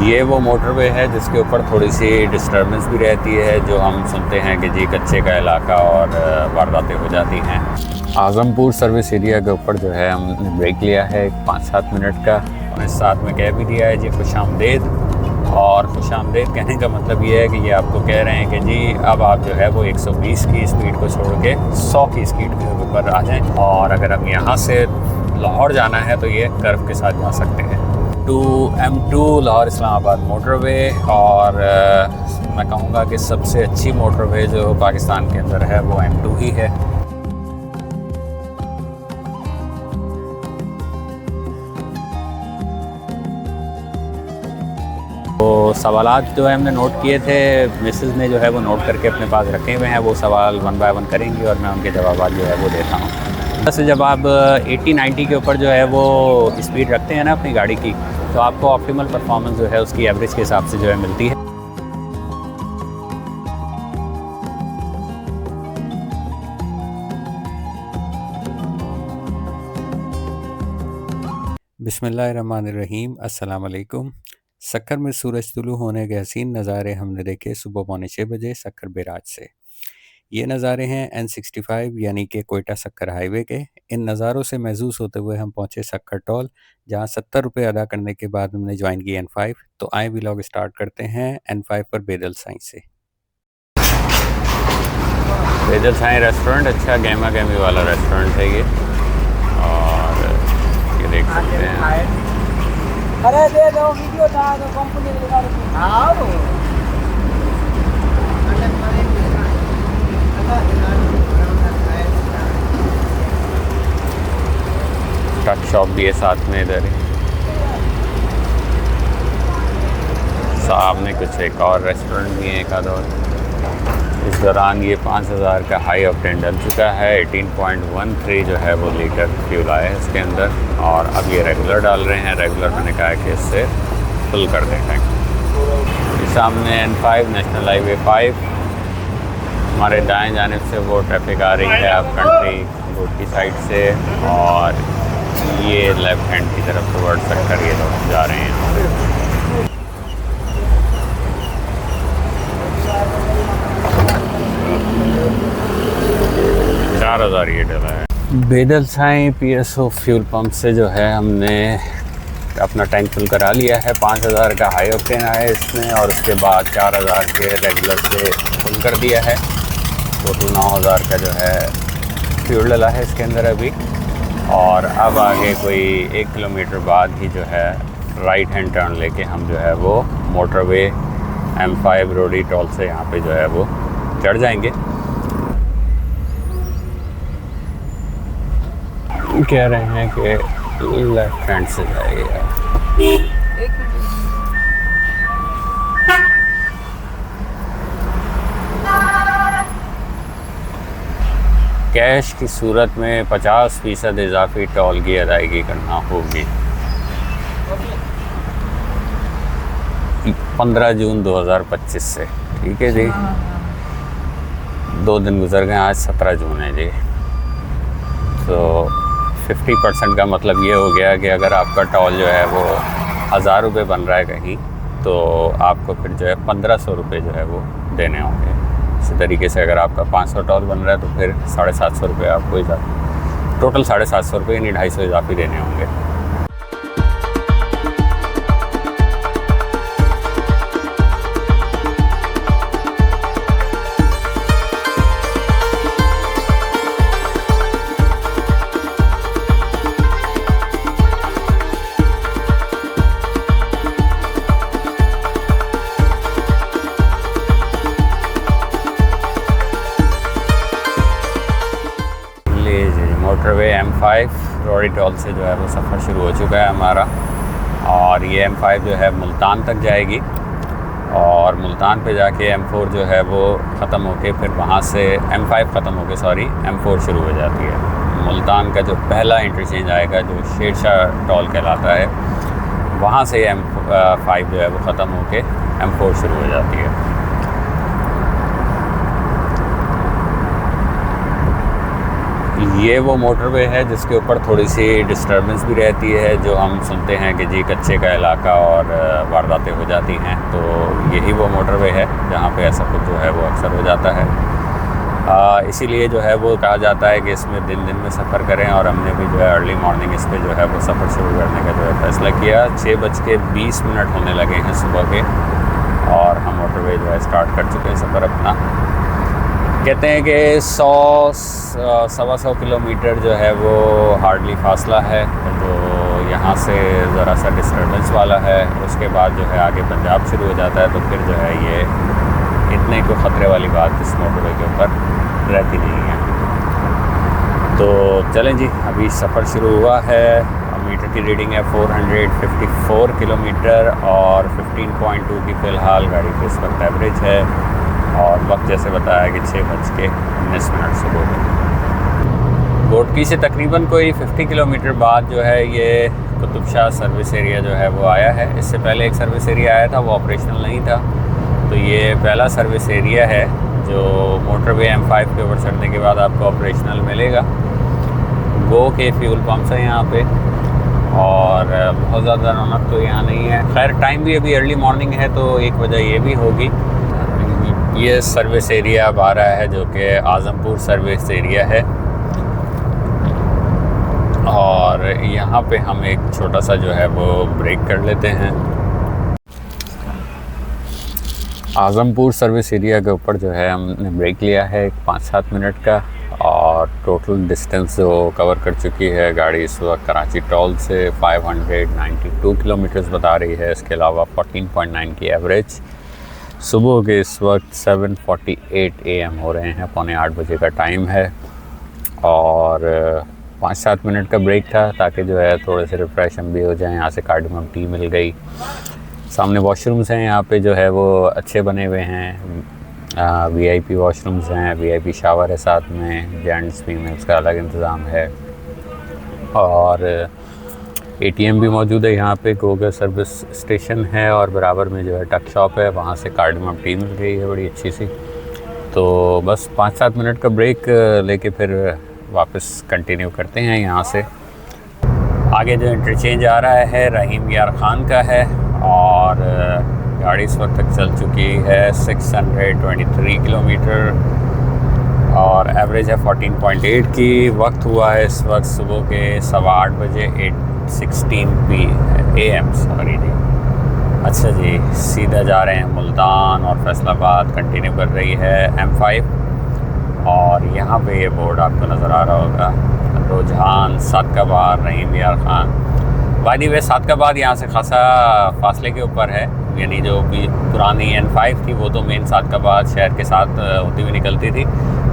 ये वो मोटरवे है जिसके ऊपर थोड़ी सी डिस्टर्बेंस भी रहती है, जो हम सुनते हैं कि जी कच्चे का इलाका और वारदातें हो जाती हैं। आज़मपुर सर्विस एरिया के ऊपर जो है हमने ब्रेक लिया है 5-7 मिनट का, और साथ में कह भी दिया है जी खुशामदेद। और खुशामदेद कहने का मतलब ये है कि ये आपको कह रहे हैं कि जी अब आप जो है वो 120 की स्पीड को छोड़ के 100 की स्पीड के ऊपर आ जाएं, और अगर हम यहाँ से लाहौर जाना है तो ये कर्व के साथ जा सकते हैं to M2 Lahore Islamabad motorway. और मैं कहूँगा कि सबसे अच्छी मोटरवे जो पाकिस्तान के अंदर है वो M2 ही है। तो सवालात जो है हमने नोट किए थे, मिसेज़ ने जो है वो नोट करके अपने पास रखे हुए हैं, वो सवाल 1 बाय 1 करेंगी और मैं उनके जवाब जो है वो देता हूँ। वैसे जब आप 80-90 के ऊपर जो है वो स्पीड रखते हैं ना अपनी गाड़ी की, तो आपको ऑप्टिमल परफॉर्मेंस जो है उसकी एवरेज के हिसाब से जो है मिलती है। बिस्मिल्लाहिर्रहमानिर्रहीम, अस्सलाम वालेकुम। सक्कर में सूरज तुलू होने के हसीन नज़ारे हमने देखे सुबह 6:45 बजे सक्कर बैराज से। ये नज़ारे हैं N65 यानी कि कोयटा सक्कर हाईवे के। इन नज़ारों से महसूस होते हुए हम पहुँचे सक्कर टोल, जहाँ 70 रुपये अदा करने के बाद हमने ज्वाइन की N5। तो आए व्लॉग स्टार्ट करते हैं N5 पर बेदल साई से। बेदल साई रेस्टोरेंट अच्छा गहमा गहमी वाला रेस्टोरेंट है ये, और ये देख सकते हैं। अरे दे दो वीडियो था तो कंपनी लगा रही। हां ट्रक शॉप भी है साथ में इधर ही। सामने कुछ एक और रेस्टोरेंट भी है एक आधा और। इस दौरान ये 5000 का हाई ऑक्टेन डल चुका है। 18.13 जो है वो लीटर फ्यूल आया है इसके अंदर, और अब ये रेगुलर डाल रहे हैं। रेगुलर मैंने कहा कि इससे फुल कर दें टैंक। सामने N5 नेशनल हाईवे 5, हमारे दाएं जानिब से वो ट्रैफिक आ रही है आप कंट्री रोड की साइड से, और ये लेफ़्ट हैंड की तरफ टुवर्ड सक्कर ये लोग जा रहे हैं। 4000 ये डला है। बेदल साई PSO फ्यूल पंप से जो है हमने अपना टैंक फुल करा लिया है। 5000 का हाई ऑक्टेन आया है इसमें, और उसके बाद 4000 के रेगुलर से फुल कर दिया है। टोटल 9000 का जो है फ्यूल डला है इसके अंदर अभी। और अब आगे कोई 1 किलोमीटर बाद ही जो है राइट हैंड टर्न लेके हम जो है वो मोटरवे M5 रोडी टोल से यहाँ पे जो है वो चढ़ जाएंगे। कह रहे हैं कि लेफ्ट हैंड से जाएगा। कैश की सूरत में 50% इजाफी टोल की अदायगी करना होगी। 15 जून 2025 से। ठीक है जी, 2 दिन गुजर गए, आज 17 जून है जी। तो 50% का मतलब ये हो गया कि अगर आपका टोल जो है वो 1000 रुपये बन रहा है कहीं, तो आपको फिर जो है 1500 रुपये जो है वो देने होंगे। इसी तरीके से अगर आपका 500 टोल बन रहा है तो फिर 750 रुपये आपको इजाफी, टोटल 750 रुपये यानी 250 इजाफी देने होंगे। मोटरवे M5 रोडी टोल से जो है वो सफ़र शुरू हो चुका है हमारा, और ये M5 जो है मुल्तान तक जाएगी, और मुल्तान पे जाके M4 जो है वो ख़त्म होके फिर वहाँ से M5 ख़त्म होके M4 शुरू हो जाती है। मुल्तान का जो पहला इंटरचेंज आएगा जो शेरशाह टोल कहलाता है, वहाँ से M5 जो है वो ख़त्म होके M4 शुरू हो जाती है। ये वो मोटरवे है जिसके ऊपर थोड़ी सी डिस्टर्बेंस भी रहती है, जो हम सुनते हैं कि जी कच्चे का इलाका और वारदातें हो जाती हैं। तो यही वो मोटरवे है जहाँ पे ऐसा कुछ जो है वो अक्सर हो जाता है। इसीलिए जो है वो कहा जाता है कि इसमें दिन दिन में सफ़र करें, और हमने भी जो है अर्ली मॉर्निंग इस पर जो है वो सफ़र शुरू करने का जो है फ़ैसला किया। 6:20 होने लगे हैं सुबह के, और हम मोटरवे जो है स्टार्ट कर चुके हैं सफ़र अपना। कहते हैं कि 100-125 किलोमीटर जो है वो हार्डली फासला है, जो यहाँ से ज़रा सा डिस्टर्बेंस वाला है। उसके बाद जो है आगे पंजाब शुरू हो जाता है, तो फिर जो है ये इतने को ख़तरे वाली बात इस मोटरवे के ऊपर रहती नहीं है। तो चलें जी, अभी सफ़र शुरू हुआ है। मीटर की रीडिंग है 454 किलोमीटर, और 15.2 की फ़िलहाल गाड़ी की इस वक्त एवरेज है। और वक्त जैसे बताया कि 6:19 सुबह में। घोटकी से तकरीबन कोई 50 किलोमीटर बाद जो है ये कुतुब शाह सर्विस एरिया जो है वो आया है। इससे पहले एक सर्विस एरिया आया था, वो ऑपरेशनल नहीं था। तो ये पहला सर्विस एरिया है जो मोटरवे M5 के ऊपर चढ़ने के बाद आपको ऑपरेशनल मिलेगा। गो के फ्यूल पम्प्स हैं यहाँ पे, और बहुत ज़्यादा रौनक तो यहाँ नहीं है। खैर टाइम भी अभी अर्ली मॉर्निंग है, तो एक वजह ये भी होगी। ये सर्विस एरिया अब आ रहा है जो कि आज़मपुर सर्विस एरिया है, और यहाँ पे हम एक छोटा सा जो है वो ब्रेक कर लेते हैं। आज़मपुर सर्विस एरिया के ऊपर जो है हमने ब्रेक लिया है 5-7 मिनट का, और टोटल डिस्टेंस जो कवर कर चुकी है गाड़ी इस वक्त कराची टोल से 592 किलोमीटर्स बता रही है। इसके अलावा 14.9 की एवरेज। सुबह के इस वक्त 7:48 AM हो रहे हैं, 7:45 बजे का टाइम है, और 5-7 मिनट का ब्रेक था ताकि जो है थोड़े से रिफ़्रेश हम भी हो जाएं। यहाँ से कार्डमम टी मिल गई। सामने वॉशरूम्स हैं यहाँ पे जो है वो अच्छे बने हुए हैं। VIP वॉशरूम्स हैं, VIP शावर है साथ में, जेंट्स भी में उसका अलग इंतज़ाम है, और ATM भी मौजूद है यहाँ पे। गोगा सर्विस स्टेशन है, और बराबर में जो है टक शॉप है, वहाँ से कार्डमम टी मिल गई है बड़ी अच्छी सी। तो बस 5-7 मिनट का ब्रेक लेके फिर वापस कंटिन्यू करते हैं यहाँ से। आगे जो इंटरचेंज आ रहा है रहीम यार ख़ान का है, और गाड़ी इस वक्त तक चल चुकी है 623 किलोमीटर, और एवरेज है 14.8 की। वक्त हुआ है इस वक्त सुबह के 8:15 बजे 8:16 AM सॉरी जी। अच्छा जी, सीधा जा रहे हैं मुल्तान, और फैसलाबाद कंटिन्यू कर रही है M5। और यहाँ पे ये बोर्ड आपको नज़र आ रहा होगा, रुझान सादकाबाद रहीम यार ख़ान। वादी वे सादकाबाद यहाँ से खासा फासले के ऊपर है, यानी जो भी पुरानी N5 थी वो तो मेन सादकाबाद शहर के साथ होती हुई निकलती थी,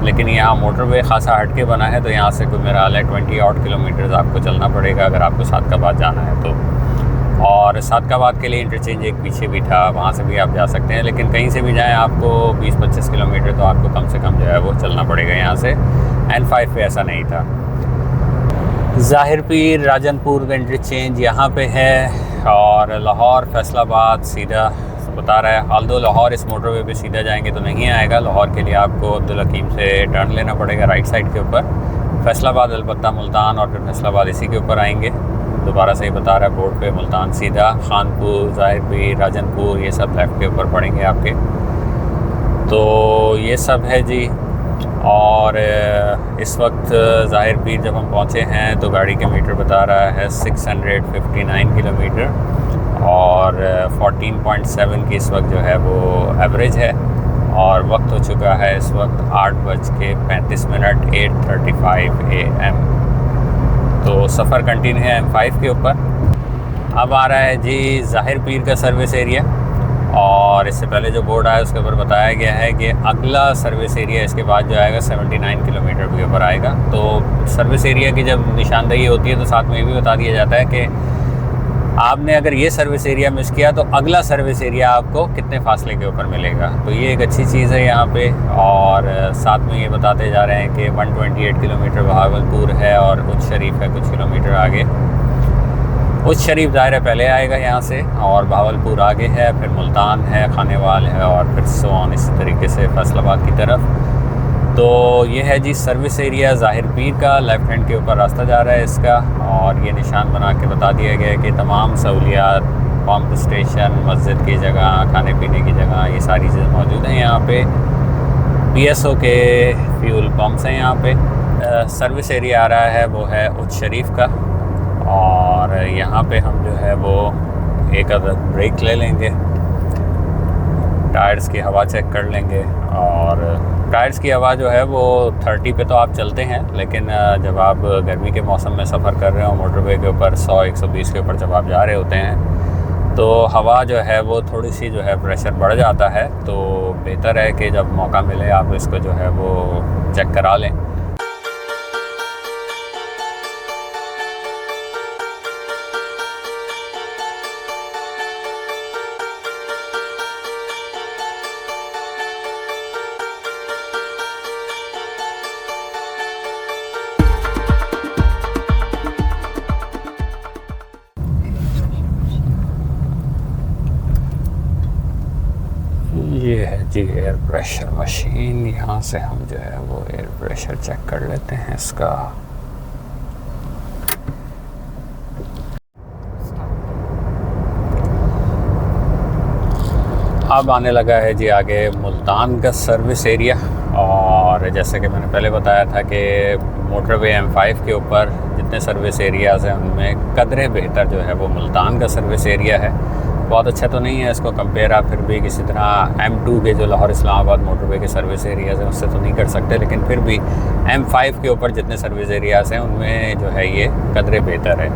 लेकिन यहाँ मोटरवे खासा हट के बना है। तो यहाँ से कोई मेरा हाल है 20 odd किलोमीटर्स आपको चलना पड़ेगा अगर आपको सादकाबाद जाना है तो। और सादकाबाद के लिए इंटरचेंज एक पीछे भी था, वहाँ से भी आप जा सकते हैं, लेकिन कहीं से भी जाएँ आपको 20-25 किलोमीटर तो आपको कम से कम जो है वो चलना पड़ेगा यहाँ से। N5 पे ऐसा नहीं था। ज़ाहिर पीर राजनपुर का इंटरचेंज यहाँ पे है, और लाहौर फैसलाबाद सीधा बता रहा है। आल्दो लाहौर इस मोटरवे पे सीधा जाएंगे तो नहीं आएगा, लाहौर के लिए आपको अब्दुल हकीम से टर्न लेना पड़ेगा राइट साइड के ऊपर। फैसलाबाद अलबत्ता मुल्तान, और फिर फैसलाबाद इसी के ऊपर आएंगे। दोबारा से ही बता रहा है बोर्ड पे, मुल्तान सीधा, खानपुर, ज़ाहिर पीर, राजनपुर ये सब लेफ़्ट के ऊपर पड़ेंगे आपके। तो ये सब है जी। और इस वक्त ज़ाहिर पीर जब हम पहुँचे हैं तो गाड़ी का मीटर बता रहा है 659 किलोमीटर, और 14.7 की इस वक्त जो है वो एवरेज है। और वक्त हो चुका है इस वक्त 8:35 8:35 AM। तो सफ़र कंटिन्यू है M5 के ऊपर। अब आ रहा है जी ज़ाहिर पीर का सर्विस एरिया, और इससे पहले जो बोर्ड आया उसके ऊपर बताया गया है कि अगला सर्विस एरिया इसके बाद जो आएगा 79 किलोमीटर के ऊपर आएगा। तो सर्विस एरिया की जब निशानदेही होती है तो साथ में ये भी बता दिया जाता है कि आपने अगर ये सर्विस एरिया मिस किया तो अगला सर्विस एरिया आपको कितने फासले के ऊपर मिलेगा। तो ये एक अच्छी चीज़ है यहाँ पे। और साथ में ये बताते जा रहे हैं कि 128 किलोमीटर बहावलपुर है, और उच्च शरीफ है कुछ किलोमीटर आगे। उच्च शरीफ दायरा पहले आएगा यहाँ से, और बहावलपुर आगे है, फिर मुल्तान है, खानेवाल है, और फिर सोन इसी तरीके से फैसलाबाद की तरफ। तो ये है जी सर्विस एरिया ज़ाहिर पीर का। लेफ़्ट हैंड के ऊपर रास्ता जा रहा है इसका, और ये निशान बना के बता दिया गया है कि तमाम सहूलियात, पंप स्टेशन, मस्जिद की जगह, खाने पीने की जगह, ये सारी चीज़ें मौजूद हैं यहाँ पे। PSO के फ्यूल पम्प्स हैं यहाँ पे। सर्विस एरिया आ रहा है वो है उच्च शरीफ का, और यहाँ पे हम जो है वो एक अदद ब्रेक ले लेंगे, टायर्स की हवा चेक कर लेंगे। और टायर्स की हवा जो है वो 30 पे तो आप चलते हैं, लेकिन जब आप गर्मी के मौसम में सफ़र कर रहे हो मोटरवे के ऊपर 100-120 के ऊपर जब आप जा रहे होते हैं तो हवा जो है वो थोड़ी सी जो है प्रेशर बढ़ जाता है। तो बेहतर है कि जब मौका मिले आप इसको जो है वो चेक करा लें। ये है जी एयर प्रेशर मशीन। यहाँ से हम जो है वो एयर प्रेशर चेक कर लेते हैं इसका। अब आने लगा है जी आगे मुल्तान का सर्विस एरिया। और जैसे कि मैंने पहले बताया था कि मोटरवे M5 के ऊपर जितने सर्विस एरियाज़ हैं उनमें कदरे बेहतर जो है वो मुल्तान का सर्विस एरिया है। बहुत अच्छा तो नहीं है, इसको कंपेयर आप फिर भी किसी तरह M2 के जो लाहौर इस्लामाबाद मोटरवे के सर्विस एरियाज़ हैं उससे तो नहीं कर सकते, लेकिन फिर भी M5 के ऊपर जितने सर्विस एरियाज़ हैं उनमें जो है ये कदरे बेहतर है।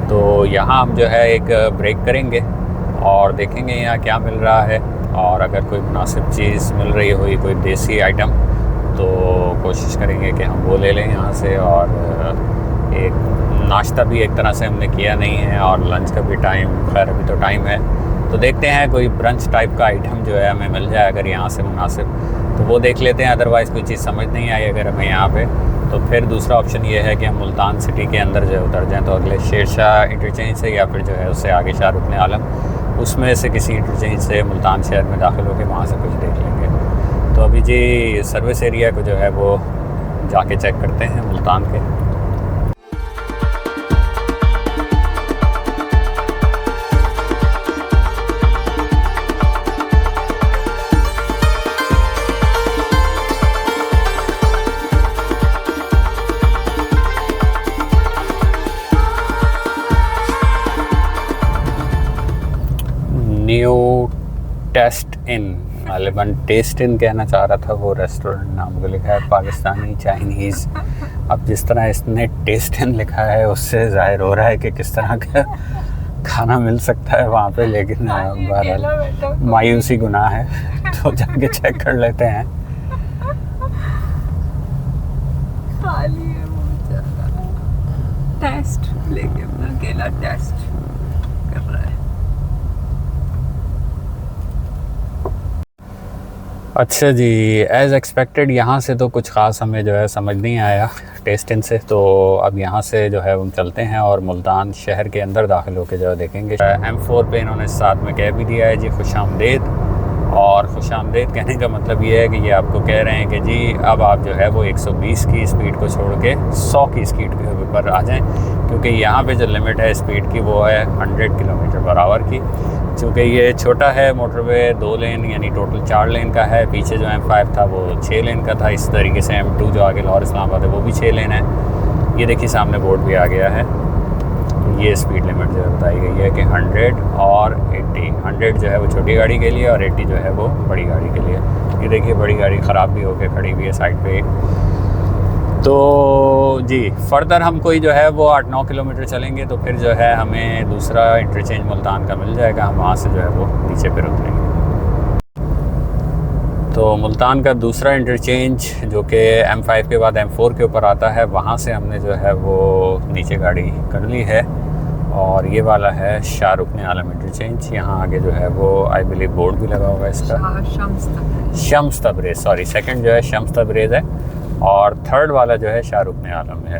तो यहाँ हम जो है एक ब्रेक करेंगे और देखेंगे यहाँ क्या मिल रहा है, और अगर कोई मुनासिब चीज़ मिल रही हुई, कोई देसी आइटम, तो कोशिश करेंगे कि हम वो ले लें यहाँ से। और एक नाश्ता भी एक तरह से हमने किया नहीं है, और लंच का भी टाइम, खैर अभी तो टाइम है, तो देखते हैं कोई ब्रंच टाइप का आइटम जो है हमें मिल जाए अगर यहाँ से मुनासिब, तो वो देख लेते हैं। अदरवाइज़ कोई चीज़ समझ नहीं आई अगर हमें यहाँ पे, तो फिर दूसरा ऑप्शन ये है कि हम मुल्तान सिटी के अंदर जो है उतर जाएँ, तो अगले शेरशाह इंटरचेंज से या फिर जो है उससे आगे शाहरुख आलम, उसमें से किसी इंटरचेंज से मुल्तान शहर में दाखिल होकर वहाँ से कुछ देख लेंगे। तो अभी जी सर्विस एरिया को जो है वो जाके चेक करते हैं मुल्तान के। न्यू टेस्ट इन, गालिबन टेस्ट इन कहना चाह रहा था, वो रेस्टोरेंट नाम को लिखा है पाकिस्तानी चाइनीज़। अब जिस तरह इसने टेस्ट इन लिखा है उससे ज़ाहिर हो रहा है कि किस तरह का खाना मिल सकता है वहाँ पे, लेकिन बहरहाल मायूसी गुनाह है, तो जाके चेक कर लेते हैं। टेस्ट लेके अपना अकेला टेस्ट कर रहा है। अच्छा जी, एज़ एक्सपेक्टेड यहाँ से तो कुछ ख़ास हमें जो है समझ नहीं आया टेस्ट इन से, तो अब यहाँ से जो है हम चलते हैं और मुल्तान शहर के अंदर दाखिल होकर जो है देखेंगे। M4 पे इन्होंने साथ में कह भी दिया है जी खुशामदीद, और खुशामदीद कहने का मतलब ये है कि ये आपको कह रहे हैं कि जी अब आप जो है वो 120 की स्पीड को छोड़ के 100 की स्पीड के ऊपर आ जाएं, क्योंकि यहाँ पे जो लिमिट है स्पीड की वो है 100 किलोमीटर पर आवर की। चूँकि ये छोटा है मोटरवे, 2 लेन यानी टोटल 4 लेन का है, पीछे जो M5 था वो 6 लेन का था। इस तरीके से M2 जो आगे लाहौर इस्लामाबाद है वो भी 6 लेन है। ये देखिए सामने बोर्ड भी आ गया है, ये स्पीड लिमिट जो है बताई गई है कि 100 और 80। 100 जो है वो छोटी गाड़ी के लिए और 80 जो है वो बड़ी गाड़ी के लिए। ये देखिए बड़ी गाड़ी ख़राब भी होकर खड़ी हुई है साइड पे। तो जी फर्दर हम कोई जो है वो 8-9 किलोमीटर चलेंगे तो फिर जो है हमें दूसरा इंटरचेंज मुल्तान का मिल जाएगा, हम वहाँ से जो है वो नीचे फिर उतरेंगे। तो मुल्तान का दूसरा इंटरचेंज जो कि M5 के बाद M4 के ऊपर आता है, वहाँ से हमने जो है वो नीचे गाड़ी कर ली है, और ये वाला है शाहरुख आलम इंटरचेंज। यहाँ आगे जो है वो आई बिलीव बोर्ड भी लगा हुआ है इसका, शम्स तबरेज़, सॉरी सेकंड जो है शम्स तबरेज़ है और थर्ड वाला जो है शाहरुख आलम है।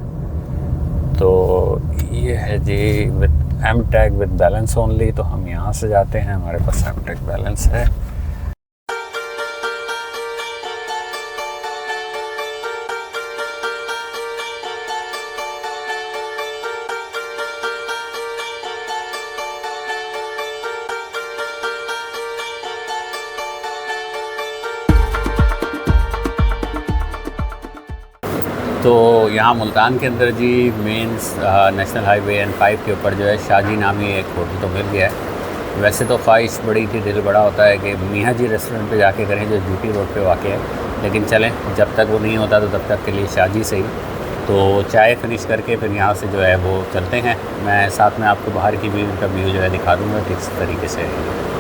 तो ये है जी with M tag with balance only, तो हम यहाँ से जाते हैं, हमारे पास एम टैग बैलेंस है। तो यहाँ मुल्तान के अंदर जी मेन नेशनल हाईवे N5 के ऊपर जो है शाहजी नामी एक होटल तो मिल गया है। वैसे तो ख्वाहिश बड़ी थी, दिल बड़ा होता है कि मियाँ जी रेस्टोरेंट पे जाके करें जो GT रोड पे वाक़ है, लेकिन चलें जब तक वो नहीं होता तो तब तक के लिए शाहजी सही। तो चाय फिनिश करके फिर यहाँ से जो है वो चलते हैं। मैं साथ में आपको बाहर की व्यू का व्यू जो है दिखा दूँगा किस तरीके से,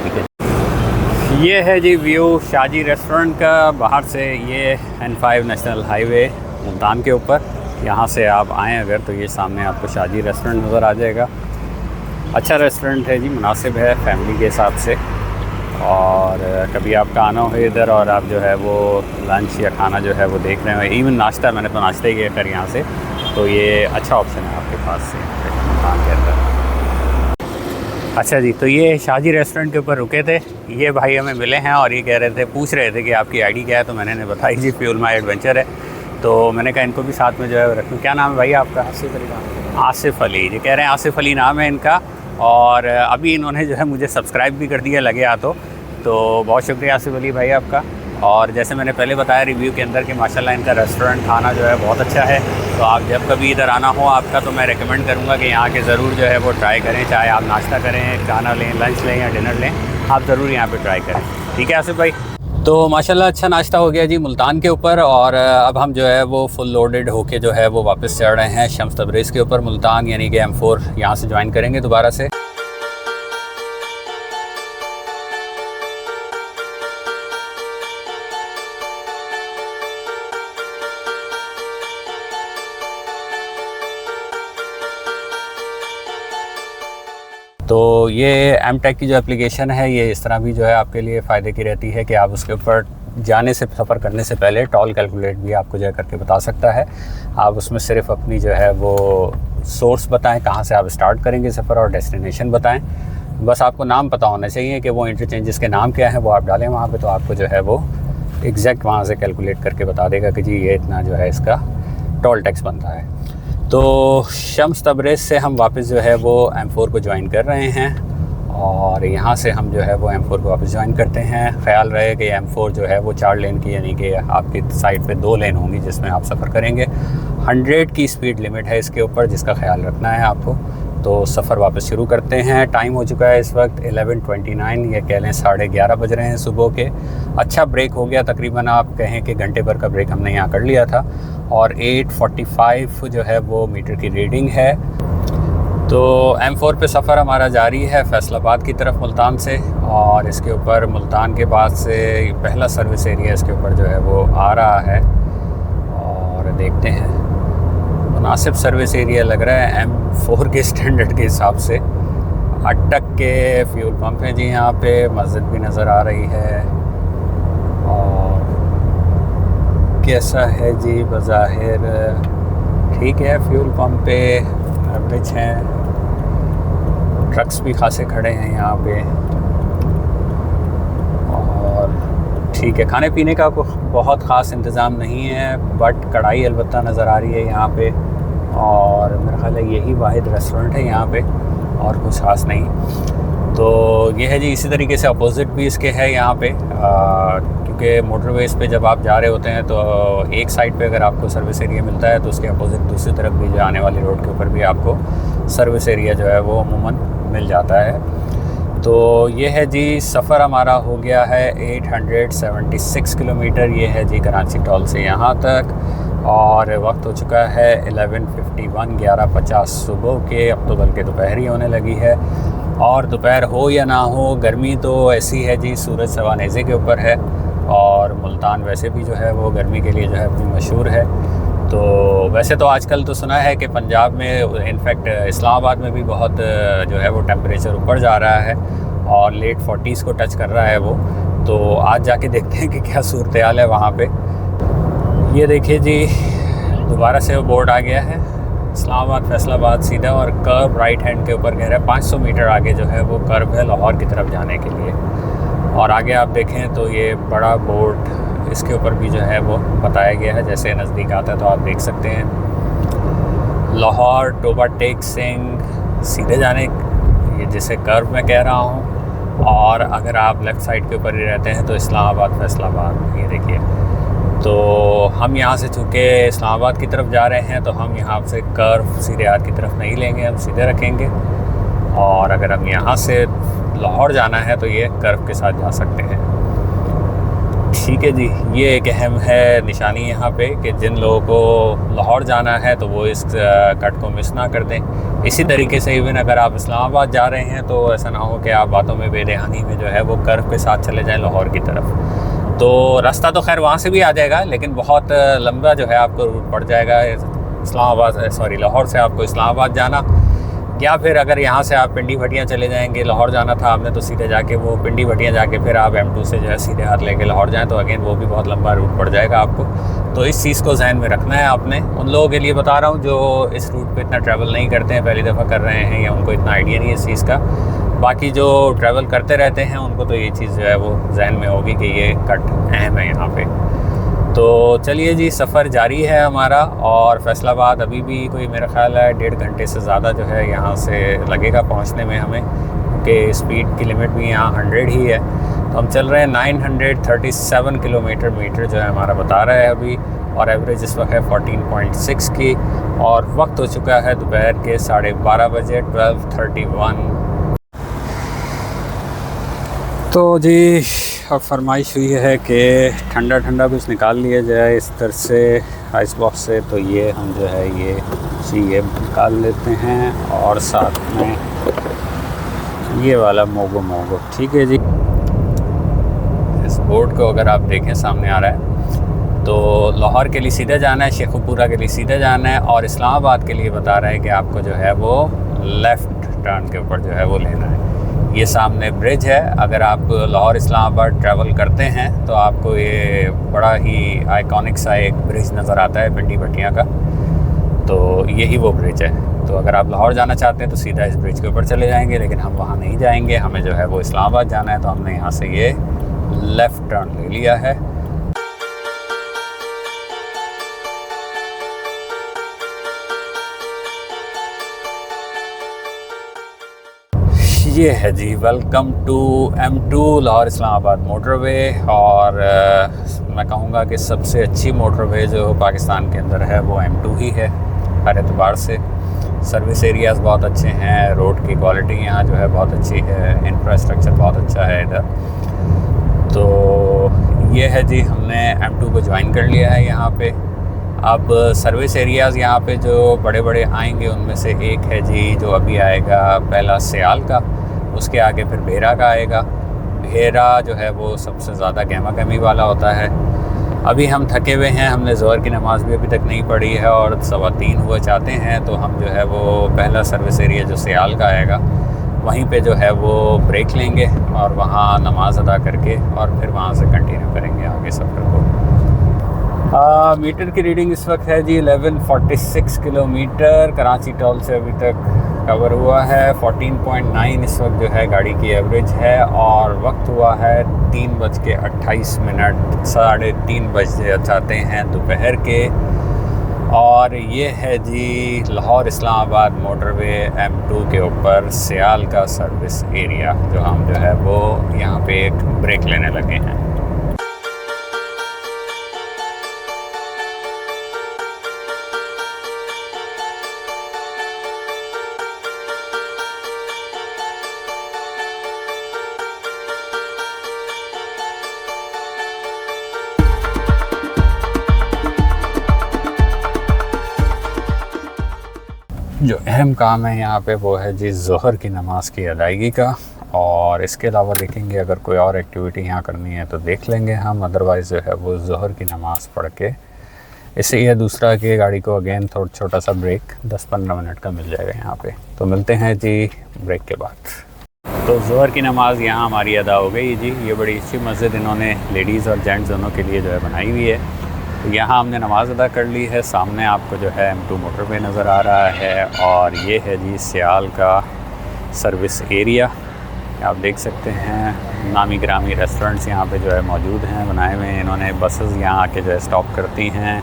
ठीक है। ये है जी व्यू शाहजी रेस्टोरेंट का बाहर से। ये N5 नेशनल हाईवे मुल्तान के ऊपर, यहाँ से आप आएँ अगर तो ये सामने आपको शाहजी रेस्टोरेंट नज़र आ जाएगा। अच्छा रेस्टोरेंट है जी, मुनासिब है फैमिली के हिसाब से। और कभी आपका आना हो इधर और आप जो है वो लंच या खाना जो है वो देख रहे हो, इवन नाश्ता, मैंने तो नाश्ता ही किया कर यहाँ से, तो ये अच्छा ऑप्शन है आपके पास से मुल्तान के अंदर। अच्छा जी, तो ये शाहजी रेस्टोरेंट के ऊपर रुके थे। ये भाई हमें मिले हैं और ये कह रहे थे, पूछ रहे थे कि आपकी आईडी क्या है, तो मैंने बताई जी फ्यूल माई एडवेंचर है। तो मैंने कहा इनको भी साथ में जो है रखूँ। क्या नाम है भाई आपका? आसिफ अली नाम। आसिफ अली जी कह रहे हैं, आसिफ अली नाम है इनका। और अभी इन्होंने जो है मुझे सब्सक्राइब भी कर दिया लगे हाथों, तो बहुत शुक्रिया आसिफ अली भाई आपका। और जैसे मैंने पहले बताया रिव्यू के अंदर कि माशाल्लाह इनका रेस्टोरेंट खाना जो है बहुत अच्छा है। तो आप जब कभी इधर आना हो आपका, तो मैं रेकमेंड करूँगा कि यहाँ के ज़रूर जो है वो ट्राई करें। चाहे आप नाश्ता करें, खाना लें, लंच लें या डिनर लें, आप ज़रूर यहाँ पे ट्राई करें, ठीक है आसिफ भाई। तो माशाल्लाह अच्छा नाश्ता हो गया जी मुल्तान के ऊपर। और अब हम जो है वो फुल लोडेड होके जो है वो वापस चढ़ रहे हैं शम्स तबरेज़ के ऊपर मुल्तान, यानी कि M4 यहाँ से ज्वाइन करेंगे दोबारा से। तो ये M-Tech की जो एप्लीकेशन है ये इस तरह भी जो है आपके लिए फ़ायदे की रहती है कि आप उसके ऊपर जाने से, सफ़र करने से पहले टॉल कैलकुलेट भी आपको जो है करके बता सकता है। आप उसमें सिर्फ अपनी जो है वो सोर्स बताएं, कहाँ से आप स्टार्ट करेंगे सफ़र, और डेस्टिनेशन बताएं। बस आपको नाम पता होना चाहिए कि वो इंटरचेंजेस के नाम क्या हैं, वो आप डालें वहाँ पे, तो आपको जो है वो एग्जैक्ट वहाँ से कैलकुलेट करके बता देगा कि जी ये इतना जो है इसका टोल टैक्स बनता है। तो शम्स तबरेज़ से हम वापस जो है वो M4 को ज्वाइन कर रहे हैं और यहाँ से हम जो है वो M4 को वापस ज्वाइन करते हैं। ख्याल रहे कि M4 जो है वो 4 लेन की, यानी कि आपकी साइड पे 2 लेन होंगी जिसमें आप सफ़र करेंगे। 100 की स्पीड लिमिट है इसके ऊपर, जिसका ख्याल रखना है आपको। तो सफ़र वापस शुरू करते हैं। टाइम हो चुका है इस वक्त 11:29, या कह लें 11:30 बज रहे हैं सुबह के। अच्छा ब्रेक हो गया, तकरीबन आप कहें कि घंटे भर का ब्रेक हमने यहाँ कर लिया था। और 8:45 जो है वो मीटर की रीडिंग है। तो M4 पे सफ़र हमारा जारी है फैसलाबाद की तरफ मुल्तान से, और इसके ऊपर मुल्तान के बाद से पहला सर्विस एरिया इसके ऊपर जो है वो आ रहा है। और देखते हैं, मुनासिब सर्विस एरिया लग रहा है M4 के स्टैंडर्ड के हिसाब से। अटक के फ्यूल पंप है जी यहाँ पे, मस्जिद भी नज़र आ रही है। और कैसा है जी, बज़ाहिर ठीक है, फ्यूल पंप पे एवरेज हैं, ट्रक्स भी खासे खड़े हैं यहाँ पे। और ठीक है, खाने पीने का बहुत ख़ास इंतज़ाम नहीं है, बट कढ़ाई अलबत्ता नज़र आ रही है यहाँ पे। और मेरा ख़्याल है यही वाहिद रेस्टोरेंट है यहाँ पे, और कुछ ख़ास नहीं। तो ये है जी, इसी तरीके से अपोजिट भी इसके है यहाँ पे, क्योंकि मोटरवेज़ पे जब आप जा रहे होते हैं तो एक साइड पे अगर आपको सर्विस एरिया मिलता है तो उसके अपोजिट दूसरी तरफ भी जाने वाली रोड के ऊपर भी आपको सर्विस एरिया जो है वो अमूमन मिल जाता है। तो ये है जी, सफ़र हमारा हो गया है 876 किलोमीटर। ये है जी कराची टोल से यहाँ तक, और वक्त हो चुका है 11:51, 11:50 सुबह के। अब तो बल्कि दोपहर ही होने लगी है, और दोपहर हो या ना हो, गर्मी तो ऐसी है जी, सूरज सवानेज़े के ऊपर है। और मुल्तान वैसे भी जो है वो गर्मी के लिए जो है अपनी मशहूर है। तो वैसे तो आजकल तो सुना है कि पंजाब में, इनफैक्ट इस्लामाबाद में भी बहुत जो है वो टेम्परेचर ऊपर जा रहा है और लेट 40s को टच कर रहा है वो। तो आज जाके देखते हैं कि क्या सूरत हाल है वहाँ पे। ये देखिए जी, दोबारा से वो बोर्ड आ गया है, इस्लामाबाद फैसलाबाद सीधा, और कर्व राइट हैंड के ऊपर कह रहा है 500 मीटर आगे जो है वो कर्व है लाहौर की तरफ जाने के लिए। और आगे आप देखें तो ये बड़ा बोर्ड, इसके ऊपर भी जो है वो बताया गया है, जैसे नज़दीक आता है तो आप देख सकते हैं लाहौर टोबा टेक सिंह सीधे जाने, ये जैसे कर्व मैं कह रहा हूँ। और अगर आप लेफ़्ट साइड के ऊपर ही रहते हैं तो इस्लामाबाद फैसलाबाद, ये देखिए तो हम यहाँ से चूँकि इस्लामाबाद की तरफ जा रहे हैं तो हम यहाँ से कर्व सीधे हाथ की तरफ नहीं लेंगे, हम सीधे रखेंगे। और अगर हम यहाँ से लाहौर जाना है तो ये कर्व के साथ जा सकते हैं। ठीक है जी, ये एक अहम है निशानी यहाँ पे कि जिन लोगों को लाहौर जाना है तो वो इस कट को मिस ना कर दें। इसी तरीके से इवन अगर आप इस्लामाबाद जा रहे हैं तो ऐसा ना हो कि आप बातों में बेदहानी में जो है वो कर्व के साथ चले जाएं लाहौर की तरफ। तो रास्ता तो खैर वहाँ से भी आ जाएगा, लेकिन बहुत लंबा जो है आपको रूट पड़ जाएगा लाहौर से आपको इस्लामाबाद जाना, या फिर अगर यहाँ से आप पिंडी भटियाँ चले जाएंगे, लाहौर जाना था आपने तो सीधे जाके वो पिंडी भटियाँ जाके फिर आप M2 से जो है सीधे हाथ लेके लाहौर जाएं तो अगेन वो भी बहुत लंबा रूट पड़ जाएगा आपको। तो इस चीज़ को जहन में रखना है आपने। उन लोगों के लिए बता रहा हूँ जो इस रूट पे इतना ट्रैवल नहीं करते हैं, पहली दफ़ा कर रहे हैं, या उनको इतना आइडिया नहीं है इस चीज़ का। बाकी जो ट्रैवल करते रहते हैं उनको तो ये चीज़ जो है वो जहन में होगी कि ये कट अहम है यहाँ पर। तो चलिए जी, सफ़र जारी है हमारा, और फैसलाबाद अभी भी कोई मेरा ख़्याल है 1.5 घंटे से ज़्यादा जो है यहाँ से लगेगा पहुँचने में हमें, क्योंकि स्पीड की लिमिट भी यहाँ 100 ही है। तो हम चल रहे हैं 937 किलोमीटर जो है हमारा बता रहा है अभी, और एवरेज इस वक्त है 14.6 की, और वक्त हो चुका है दोपहर के 12:30 बजे 12:31। तो जी अब फरमाइश हुई है कि ठंडा ठंडा कुछ निकाल लिया जाए इस तरह से आइस बॉक्स से, तो ये हम जो है ये निकाल लेते हैं, और साथ में ये वाला मोगो। ठीक है जी। इस बोर्ड को अगर आप देखें सामने आ रहा है तो लाहौर के लिए सीधा जाना है, शेखुपुरा के लिए सीधा जाना है, और इस्लामाबाद के लिए बता रहा है कि आपको जो है वो लेफ़्ट टर्न के ऊपर जो है वो लेना है। ये सामने ब्रिज है, अगर आप लाहौर इस्लामाबाद ट्रैवल करते हैं तो आपको ये बड़ा ही आइकॉनिक सा एक ब्रिज नज़र आता है पिंडी भटियाँ का, तो यही वो ब्रिज है। तो अगर आप लाहौर जाना चाहते हैं तो सीधा इस ब्रिज के ऊपर चले जाएंगे, लेकिन हम वहाँ नहीं जाएंगे, हमें जो है वो इस्लामाबाद जाना है, तो हमने यहाँ से ये लेफ़्ट टर्न ले लिया है। ये है जी, welcome to M2 Lahore Islamabad motorway, और मैं कहूँगा कि सबसे अच्छी मोटरवे जो पाकिस्तान के अंदर है वो M2 ही है हर एतबार से। सर्विस एरियाज़ बहुत अच्छे हैं, रोड की क्वालिटी यहाँ जो है बहुत अच्छी है, इंफ्रास्ट्रक्चर बहुत अच्छा है इधर। तो ये है जी, हमने M2 को ज्वाइन कर लिया है यहाँ पे। अब सर्विस एरियाज़ यहाँ पे जो बड़े बड़े आएंगे उनमें से एक है जी जो अभी आएगा, पहला सियाल का, उसके आगे फिर भेरा का आएगा। भेरा जो है वो सबसे ज़्यादा गहमा गहमी वाला होता है। अभी हम थके हुए हैं, हमने ज़ोहर की नमाज़ भी अभी तक नहीं पढ़ी है और 3:15 हुआ चाहते हैं, तो हम जो है वो पहला सर्विस एरिया जो सियाल का आएगा वहीं पे जो है वो ब्रेक लेंगे और वहाँ नमाज़ अदा करके और फिर वहाँ से कंटिन्यू करेंगे आगे सफ़र को। मीटर की रीडिंग इस वक्त है जी 1146 किलोमीटर कराची टोल से अभी तक कवर हुआ है। 14.9 इस वक्त जो है गाड़ी की एवरेज है, और वक्त हुआ है 3:28, 3:30 बजे चाहते हैं दोपहर के। और ये है जी लाहौर इस्लामाबाद मोटरवे M2 के ऊपर सियाल का सर्विस एरिया, जो हम जो है वो यहाँ पे एक ब्रेक लेने लगे हैं। जो अहम काम है यहाँ पे वो है जी ज़ोहर की नमाज़ की अदायगी का, और इसके अलावा देखेंगे अगर कोई और एक्टिविटी यहाँ करनी है तो देख लेंगे हम, अदरवाइज़ जो है वो ज़ोहर की नमाज़ पढ़ के इससे यह दूसरा कि गाड़ी को अगेन थोड़ा छोटा सा ब्रेक 10-15 मिनट का मिल जाएगा यहाँ पे। तो मिलते हैं जी ब्रेक के बाद। तो ज़ोहर की नमाज़ यहाँ हमारी अदा हो गई जी। ये बड़ी अच्छी मस्जिद इन्होंने लेडीज़ और जेंट्स दोनों के लिए जो है बनाई हुई है। तो यहाँ हमने नमाज़ अदा कर ली है। सामने आपको जो है M2 मोटरवे नज़र आ रहा है, और ये है जी सियाल का सर्विस एरिया। आप देख सकते हैं नामी ग्रामी रेस्टोरेंट्स यहाँ पे जो है मौजूद हैं, बनाए हुए हैं इन्होंने। बसेस यहाँ आके जो है स्टॉप करती हैं,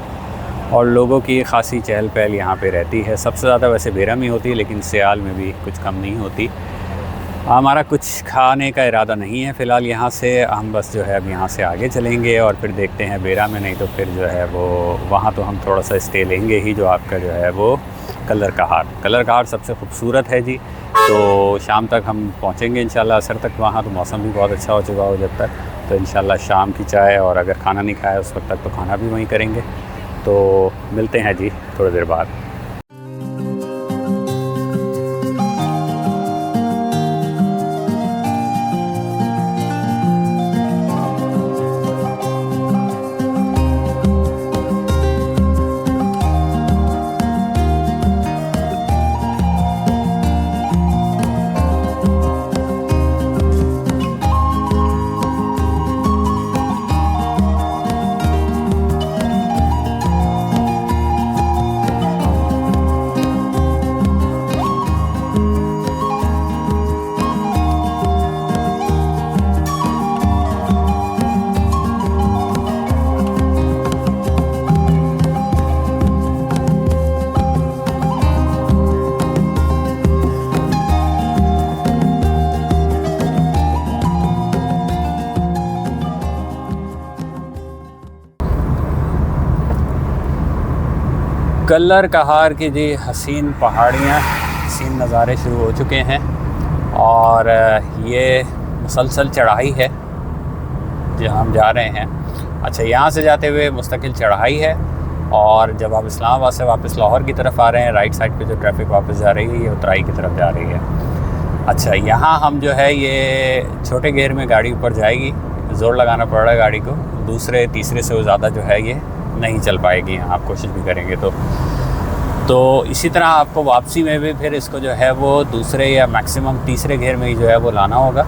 और लोगों की ख़ासी चहल पहल यहाँ पे रहती है। सबसे ज़्यादा वैसे भेरा में होती है, लेकिन सियाल में भी कुछ कम नहीं होती। हमारा कुछ खाने का इरादा नहीं है फ़िलहाल यहाँ से, हम बस जो है अब यहाँ से आगे चलेंगे और फिर देखते हैं बेरा में, नहीं तो फिर जो है वो वहाँ तो हम थोड़ा सा स्टे लेंगे ही, जो आपका जो है वो कलर कहार सबसे खूबसूरत है जी। तो शाम तक हम पहुँचेंगे इंशाल्लाह असर तक वहाँ, तो मौसम भी बहुत अच्छा हो चुका हो जब तक, तो इंशाल्लाह शाम की चाय, और अगर खाना नहीं खाया उस वक्त तक तो खाना भी वहीं करेंगे। तो मिलते हैं जी थोड़ी देर बाद। कलर कहार की जी हसीन पहाड़ियाँ, हसीन नज़ारे शुरू हो चुके हैं और ये मुसलसल चढ़ाई है जहाँ हम जा रहे हैं। अच्छा, यहाँ से जाते हुए मुस्तकिल चढ़ाई है, और जब आप इस्लामाबाद से वापस लाहौर की तरफ आ रहे हैं, राइट साइड पे जो ट्रैफिक वापस जा रही है ये उतराई की तरफ जा रही है। अच्छा, यहाँ हम जो है ये छोटे गेयर में गाड़ी ऊपर जाएगी, ज़ोर लगाना पड़ रहा है गाड़ी को, दूसरे तीसरे से ज़्यादा जो है ये नहीं चल पाएगी, आप कोशिश भी करेंगे तो इसी तरह आपको वापसी में भी फिर इसको जो है वो दूसरे या मैक्सिमम तीसरे घेर में ही जो है वो लाना होगा।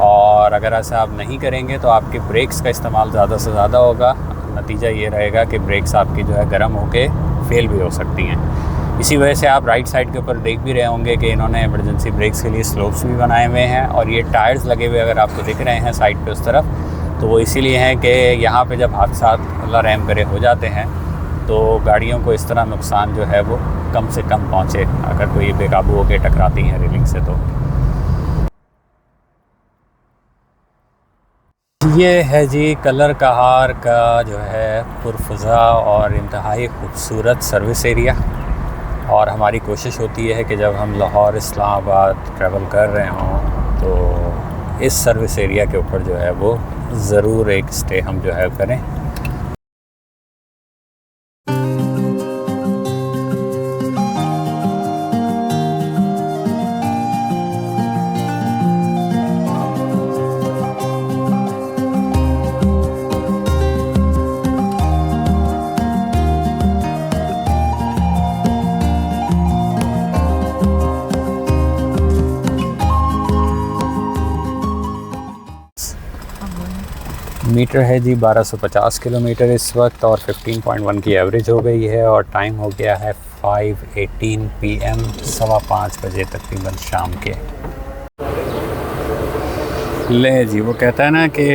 और अगर ऐसा आप नहीं करेंगे तो आपके ब्रेक्स का इस्तेमाल ज़्यादा से ज़्यादा होगा, नतीजा ये रहेगा कि ब्रेक्स आपकी जो है गर्म होके फेल भी हो सकती हैं। इसी वजह से आप राइट साइड के ऊपर देख भी रहे होंगे कि इन्होंने इमरजेंसी ब्रेक्स के लिए स्लोप्स भी बनाए हुए हैं, और ये टायर्स लगे हुए अगर आपको दिख रहे हैं साइड पे उस तरफ, तो वो इसीलिए हैं कि यहाँ पे जब हादसात अल्लाह रहम करे हो जाते हैं तो गाड़ियों को इस तरह नुकसान जो है वो कम से कम पहुँचे, अगर कोई बेकाबू होकर टकराती हैं रेलिंग से। तो ये है जी कलर कहार का जो है पुरफ़ज़ा और इंतहाई खूबसूरत सर्विस एरिया, और हमारी कोशिश होती है कि जब हम लाहौर इस्लामाबाद ट्रैवल कर रहे हों तो इस सर्विस एरिया के ऊपर जो है वो ज़रूर एक स्टे हम जो है करें। मीटर है जी 1250 किलोमीटर इस वक्त, और 15.1 की एवरेज हो गई है, और टाइम हो गया है 5:18 PM, 5:15 बजे तकरीबन शाम के। ले जी, वो कहता है ना कि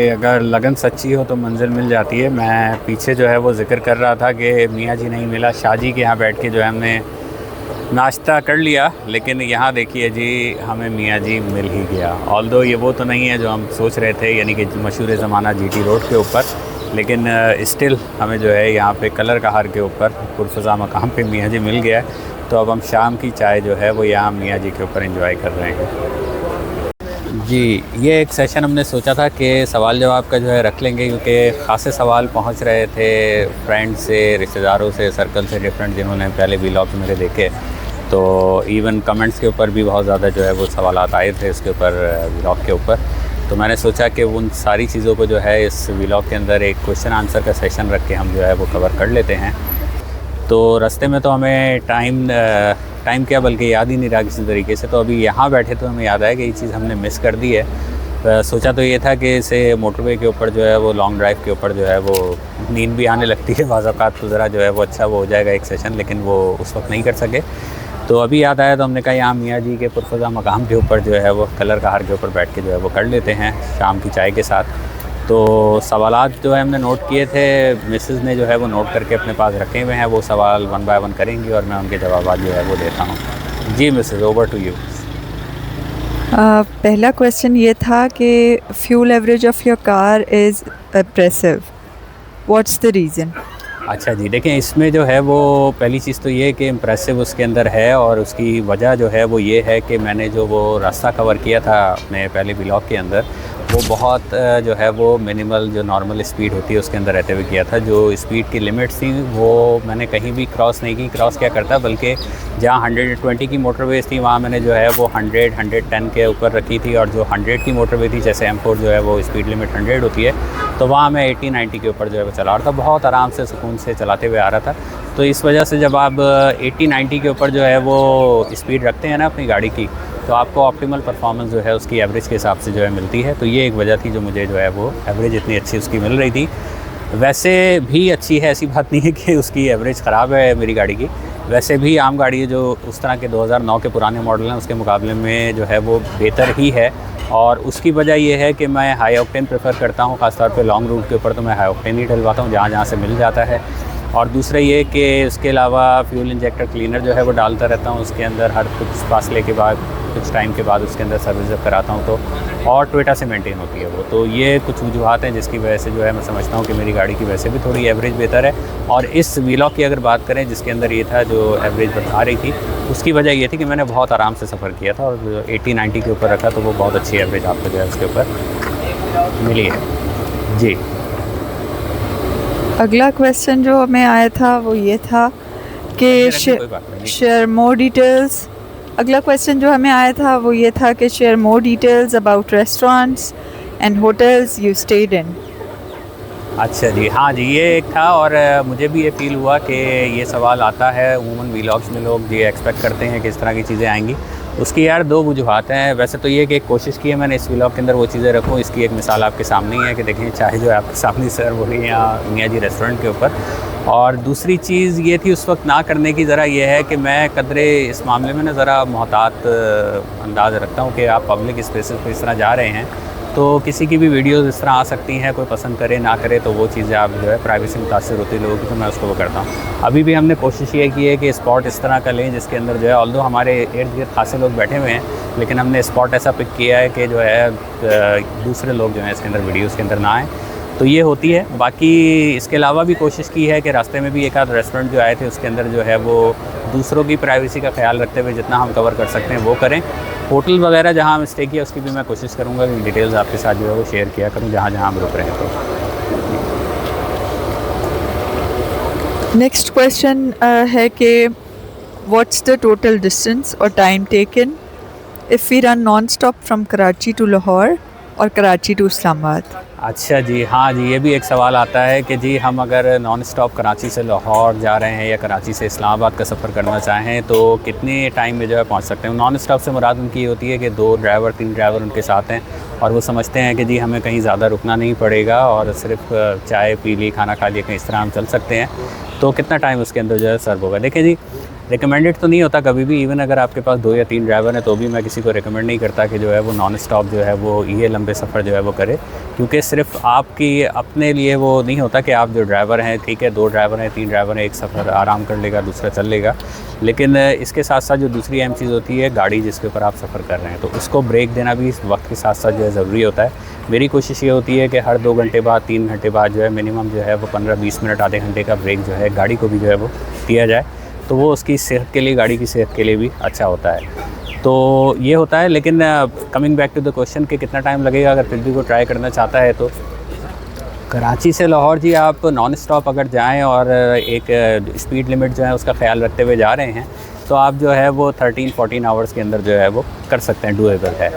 अगर लगन सच्ची हो तो मंजिल मिल जाती है। मैं पीछे जो है वो ज़िक्र कर रहा था कि मियाँ जी नहीं मिला, शाह जी के यहाँ बैठ के जो है हमने नाश्ता कर लिया, लेकिन यहाँ देखिए जी हमें मियाँ जी मिल ही गया। ऑल्दो ये वो तो नहीं है जो हम सोच रहे थे, यानी कि मशहूर ज़माना GT रोड के ऊपर, लेकिन स्टिल हमें जो है यहाँ पे कलर कहार के ऊपर पुरफ़ज़ा मकाम पे मियाँ जी मिल गया है। तो अब हम शाम की चाय जो है वो यहाँ मियाँ जी के ऊपर एंजॉय कर रहे हैं जी। ये एक सेशन हमने सोचा था कि सवाल जवाब का जो है रख लेंगे, क्योंकि ख़ासे सवाल पहुँच रहे थे फ्रेंड्स से, रिश्तेदारों से, सर्कल से डिफरेंट, जिन्होंने पहले व्लॉग्स मेरे देखे। तो इवन कमेंट्स के ऊपर भी बहुत ज़्यादा जो है वो सवालात आए थे इसके ऊपर, व्लॉग के ऊपर। तो मैंने सोचा कि उन सारी चीज़ों को जो है इस व्लॉग के अंदर एक क्वेश्चन आंसर का सेशन रख के हम जो है वो कवर कर लेते हैं। तो रास्ते में तो हमें टाइम क्या बल्कि याद ही नहीं रहा किसी तरीके से। तो अभी यहाँ बैठे तो हमें याद आया कि ये चीज़ हमने मिस कर दी है। सोचा तो ये था कि इसे मोटरवे के ऊपर जो है वो लॉन्ग ड्राइव के ऊपर जो है वो नींद भी आने लगती है बाज़ औक़ात, तो ज़रा जो है वो अच्छा वो हो जाएगा एक सेशन, लेकिन वो उस वक्त नहीं कर सके। तो अभी याद आया तो हमने कहा यहाँ मियाँ जी के पुरफ़ज़ा मकाम के ऊपर जो है वो कलर कहार के ऊपर बैठ के जो है वो कर लेते हैं शाम की चाय के साथ। तो सवालात जो है हमने नोट किए थे, मिसेज़ ने जो है वो नोट करके अपने पास रखे हुए हैं, वो सवाल 1 बाय 1 करेंगी और मैं उनके जवाब जो है वो देता हूँ। जी मिसेज़, ओवर टू यू। पहला क्वेश्चन ये था कि fuel average of your car is impressive, what's the reason? अच्छा जी, देखिए इसमें जो है वो पहली चीज़ तो ये है कि इम्प्रेसिव उसके अंदर है, और उसकी वजह जो है वो ये है कि मैंने जो वो रास्ता कवर किया था अपने पहले ब्लॉग के अंदर, वो बहुत जो है वो मिनिमल जो नॉर्मल स्पीड होती है उसके अंदर रहते हुए किया था। जो स्पीड की लिमिट्स थी वो मैंने कहीं भी क्रॉस नहीं की। क्रॉस क्या करता, बल्कि जहाँ 120 की मोटरवेज़ थी वहाँ मैंने जो है वो 110 के ऊपर रखी थी, और जो 100 की मोटरवे थी, जैसे M4 जो है वो स्पीड लिमिट 100 होती है, तो वहाँ मैं 80-90 के ऊपर जो है वो चला रहा था, बहुत आराम से सुकून से चलाते हुए आ रहा था। तो इस वजह से जब आप 80-90 के ऊपर जो है वो स्पीड रखते हैं ना अपनी गाड़ी की, तो आपको ऑप्टिमल परफॉर्मेंस जो है उसकी एवरेज के हिसाब से जो है मिलती है। तो ये एक वजह थी जो मुझे जो है वो एवरेज इतनी अच्छी उसकी मिल रही थी। वैसे भी अच्छी है, ऐसी बात नहीं है कि उसकी एवरेज ख़राब है मेरी गाड़ी की। वैसे भी आम गाड़ी है जो उस तरह के 2009 के पुराने मॉडल हैं उसके मुकाबले में जो है वो बेहतर ही है, और उसकी वजह ये है कि मैं हाई ऑक्टेन प्रेफर करता हूँ। ख़ासतौर पे लॉन्ग रूट के ऊपर तो मैं हाई ऑक्टेन ही डलवाता हूँ जहाँ जहाँ से मिल जाता है। और दूसरा ये कि उसके अलावा फ्यूल इंजेक्टर क्लीनर जो है वो डालता रहता हूँ उसके अंदर हर कुछ फासले के बाद, कुछ टाइम के बाद उसके अंदर सर्विस जब कराता हूँ तो, और टोयोटा से मेंटेन होती है वो। तो ये कुछ वजूहत हैं जिसकी वजह से जो है मैं समझता हूँ कि मेरी गाड़ी की वैसे भी थोड़ी एवरेज बेहतर है। और इस व्लॉग की अगर बात करें जिसके अंदर ये था जो एवरेज बता रही थी, उसकी वजह ये थी कि मैंने बहुत आराम से सफ़र किया था, और 80-90 के ऊपर रखा तो वो बहुत अच्छी एवरेज आपको जो है उसके ऊपर मिली है जी। अगला क्वेश्चन जो हमें आया था वो ये था कि शेयर मोर डिटेल्स। अगला क्वेश्चन जो हमें आया था वो ये था कि share more details about restaurants and hotels you stayed in. अच्छा जी, हाँ जी, ये एक था, और मुझे भी ये फ़ील हुआ कि ये सवाल आता है उमूमन व्लॉग्स में, लोग ये एक्सपेक्ट करते हैं कि इस तरह की चीज़ें आएंगी। उसकी यार दो वजूहत हैं। वैसे तो ये कि एक कोशिश की है मैंने इस व्लॉग के अंदर वो चीज़ें रखूँ। इसकी एक मिसाल आपके सामने ही है कि देखें चाहे जो है आपके सामने सर्व हो रही है यहाँ मियाँ जी रेस्टोरेंट के ऊपर। और दूसरी चीज़ ये थी उस वक्त ना करने की, ज़रा ये है कि मैं कदरे इस मामले में ना ज़रा मोहतात अंदाज़ रखता हूँ कि आप पब्लिक स्पेसेस पर इस तरह जा रहे हैं तो किसी की भी वीडियोज़ इस तरह आ सकती हैं, कोई पसंद करे ना करे, तो वो चीज़ें आप जो है प्राइवेसी मुतासर होती है लोगों की, तो मैं उसको वो करता हूँ। अभी भी हमने कोशिश ये की है कि स्पॉट इस तरह का लें जिसके अंदर जो है, ऑल्दो हमारे इर्द गिर्द खासे लोग बैठे हुए हैं, लेकिन हमने स्पॉट ऐसा पिक किया है कि जो है दूसरे लोग जो हैं इसके अंदर वीडियोज़ के अंदर ना आएँ, तो ये होती है। बाकी इसके अलावा भी कोशिश की है कि रास्ते में भी एक आध रेस्टोरेंट जो आए थे उसके अंदर जो है वो दूसरों की प्राइवेसी का ख्याल रखते हुए जितना हम कवर कर सकते हैं वो करें। होटल वगैरह जहाँ हम स्टे किया उसकी भी मैं कोशिश करूँगा कि डिटेल्स आपके साथ जो है वो शेयर किया करूँ जहाँ जहाँ हम रुक रहे हैं। तो नेक्स्ट क्वेश्चन है कि व्हाट्स द टोटल डिस्टेंस और time taken if we run non stop from Karachi to Lahore और कराची टू इस्लामाबाद। अच्छा जी, हाँ जी, ये भी एक सवाल आता है कि जी हम अगर नॉन स्टॉप कराची से लाहौर जा रहे हैं या कराची से इस्लामाबाद का सफ़र करना चाहें तो कितने टाइम में जो है पहुंच सकते हैं। नॉन स्टॉप से मुराद उनकी ये होती है कि 2 ड्राइवर 3 ड्राइवर उनके साथ हैं और वो समझते हैं कि जी हमें कहीं ज़्यादा रुकना नहीं पड़ेगा और सिर्फ चाय पी ली, खाना खा लिया, कहीं इस तरह हम चल सकते हैं। तो कितना टाइम उसके अंदर जो है सर्व होगा। देखिए जी, रिकमेंडेड तो नहीं होता कभी भी, इवन अगर आपके पास 2 या 3 ड्राइवर हैं तो भी मैं किसी को रिकमेंड नहीं करता कि जो है वो नॉन स्टॉप जो है वो ये लंबे सफ़र जो है वो करे, क्योंकि सिर्फ आपकी अपने लिए वो नहीं होता कि आप जो ड्राइवर हैं, ठीक है 2 ड्राइवर हैं 3 ड्राइवर हैं, एक सफ़र आराम कर लेगा दूसरा चल लेगा, लेकिन इसके साथ साथ जो दूसरी अहम चीज़ होती है गाड़ी जिसके ऊपर आप सफ़र कर रहे हैं, तो उसको ब्रेक देना भी इस वक्त के साथ साथ जो है ज़रूरी होता है। मेरी कोशिश ये होती है कि हर 2 घंटे बाद 3 घंटे बाद जो है मिनिमम जो है वो 15-20 मिनट आधे घंटे का ब्रेक जो है गाड़ी को भी जो है वो दिया जाए, तो वो उसकी सेहत के लिए, गाड़ी की सेहत के लिए भी अच्छा होता है। तो ये होता है। लेकिन coming back to the question कि कितना टाइम लगेगा अगर फिर भी कोई ट्राई करना चाहता है, तो कराची से लाहौर जी आप नॉन स्टॉप अगर जाएं और एक स्पीड लिमिट जो है उसका ख्याल रखते हुए जा रहे हैं तो आप जो है वो 13-14 आवर्स के अंदर जो है वो कर सकते हैं, डूएबल है।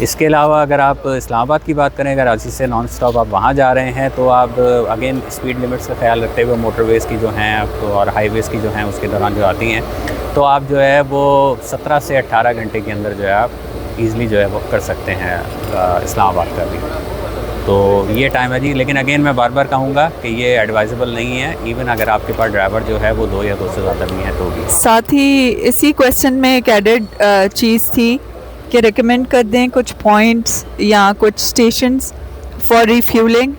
इसके अलावा अगर आप इस्लामाबाद की बात करें, कराची से नॉन स्टॉप आप वहाँ जा रहे हैं तो आप अगेन स्पीड लिमिट्स का ख्याल रखते हुए मोटरवेज़ की जो हैं तो और हाईवेज़ की जो हैं उसके दौरान जो आती हैं, तो आप जो है वो 17 से 18 घंटे के अंदर जो है आप ईज़िली जो है वो कर सकते हैं इस्लामाबाद का भी। तो ये टाइम है जी। लेकिन अगेन मैं बार बार कहूँगा कि ये एडवाइजेबल नहीं है, इवन अगर आपके पास ड्राइवर जो है वो 2 या 2 से ज़्यादा भी हैं तो भी। साथ ही इसी क्वेश्चन में एक एडेड चीज़ थी कि रिकमेंड कर दें कुछ पॉइंट्स या कुछ स्टेशंस फॉर रिफ्यूलिंग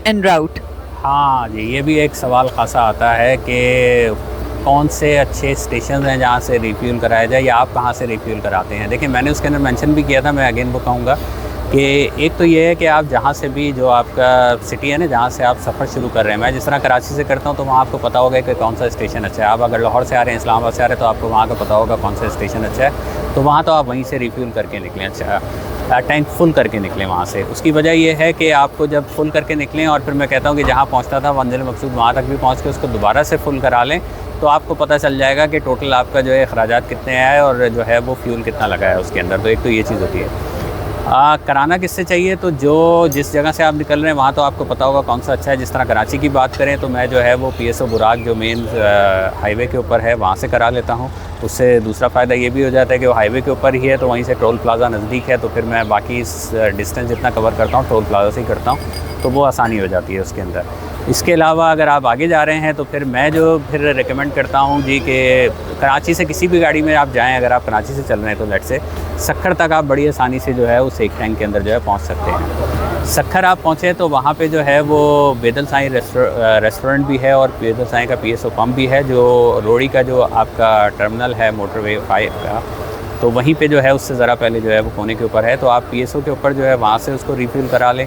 एंड राउट। हाँ जी, ये भी एक सवाल खासा आता है कि कौन से अच्छे स्टेशन हैं जहाँ से रिफ्यूल कराया जाए, या आप कहाँ से रिफ्यूल कराते हैं। देखिए मैंने उसके अंदर मेंशन भी किया था, मैं अगेन वो कहूँगा कि एक तो ये है कि आप जहाँ से भी, जो आपका सिटी है ना जहाँ से आप सफ़र शुरू कर रहे हैं, मैं जिस तरह कराची से करता हूँ तो वहाँ आपको पता होगा कि कौन सा स्टेशन अच्छा है। आप अगर लाहौर से आ रहे हैं, इस्लामाबाद से आ रहे हैं, तो आपको वहाँ का पता होगा कौन सा स्टेशन अच्छा है, तो वहाँ तो आप वहीं से रिफ्यूल करके निकलें, अच्छा टैंक फुल करके निकलें वहाँ से। उसकी वजह ये है कि आपको जब फुल करके निकलें, और फिर मैं कहता हूँ कि जहाँ पहुँचता था मंजिल मकसूद वहाँ तक भी पहुँच के उसको दोबारा से फुल करा लें, तो आपको पता चल जाएगा कि टोटल आपका जो है अखराजात कितने आए और जो है वो फ्यूल कितना लगा है उसके अंदर। तो एक तो ये चीज़ होती है। कराना किससे चाहिए, तो जो जिस जगह से आप निकल रहे हैं वहाँ तो आपको पता होगा कौन सा अच्छा है। जिस तरह कराची की बात करें तो मैं जो है वो PSO बुराक जो मेन हाईवे के ऊपर है वहाँ से करा लेता हूँ। उससे दूसरा फ़ायदा ये भी हो जाता है कि वो हाईवे के ऊपर ही है, तो वहीं से टोल प्लाज़ा नज़दीक है, तो फिर मैं बाकी डिस्टेंस जितना कवर करता हूँ टोल प्लाज़ा से ही करता हूँ, तो वो आसानी हो जाती है उसके अंदर। इसके अलावा अगर आप आगे जा रहे हैं तो फिर मैं जो फिर रिकमेंड करता हूँ जी कि कराची से किसी भी गाड़ी में आप जाएं, अगर आप कराची से चल रहे हैं तो लेट से सक्खर तक आप बड़ी आसानी से जो है उस एक टैंक के अंदर जो है पहुँच सकते हैं। सक्खर आप पहुँचे तो वहाँ पे जो है वो बेदल साईं रेस्टोरेंट भी है और बेदल साईं का PSO पंप भी है, जो रोड़ी का जो आपका टर्मिनल है मोटरवे 5 का, तो वहीं पे जो है उससे ज़रा पहले जो है वो कोने के ऊपर है, तो आप PSO के ऊपर जो है वहाँ से उसको रिफ़िल करा लें,